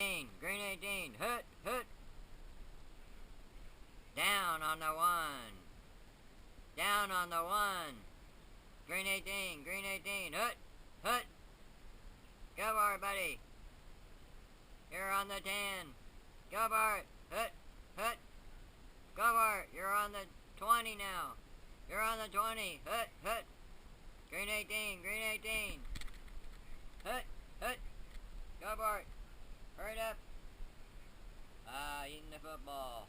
Green 18, hut, hut. Down on the one. Down on the one. Green 18, hut, hut. Go for it, buddy. You're on the 10. Go for it, hut, hut. Go for it, you're on the 20 now. You're on the 20, hut, hut. Green 18. Hut, hut. Go for it. Hurry it up. Eating the football.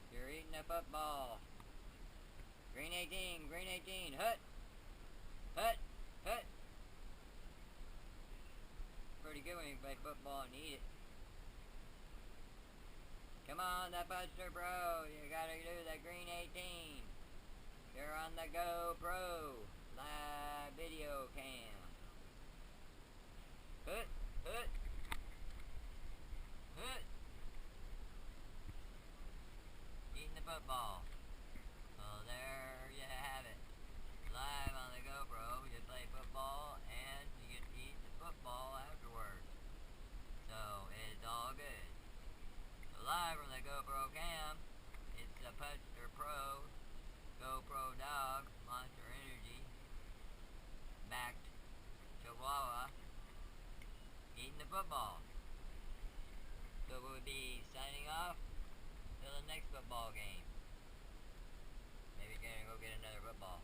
You're eating the football. Green 18, hut. Hut, hut. Pretty good when you play football and eat it. Come on, that Buster Bro. You gotta do the Green 18. You're on the GoPro live video cam. Hut, hut. Hut. Eating the football. Well, there you have it. Live on the GoPro, you play football and you get to eat the football afterwards. So, it's all good. So live from the GoPro cam, it's the Pudd The GoPro Dog, Monster Energy, backed Chihuahua, eating the football. So we'll be signing off till the next football game. Maybe gonna go get another football.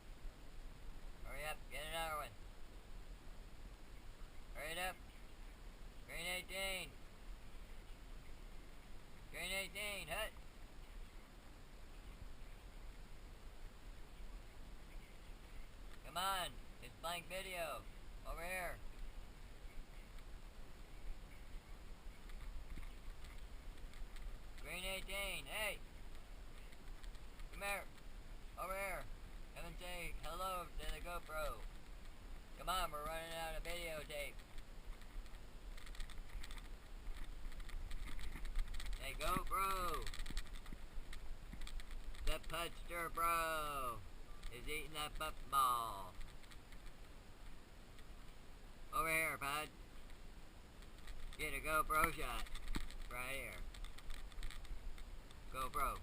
Hurry up, get another one. Hurry it up. Green 18. Green 18, hut. Come on, it's blank video. Over here. Green 18, hey! Come here! Over here! Come and say hello to the GoPro. Come on, we're running out of videotape. Hey, GoPro! The Pudd The Bro is eating that football. Over here, Pudd. Get a GoPro shot. Right here. GoPro.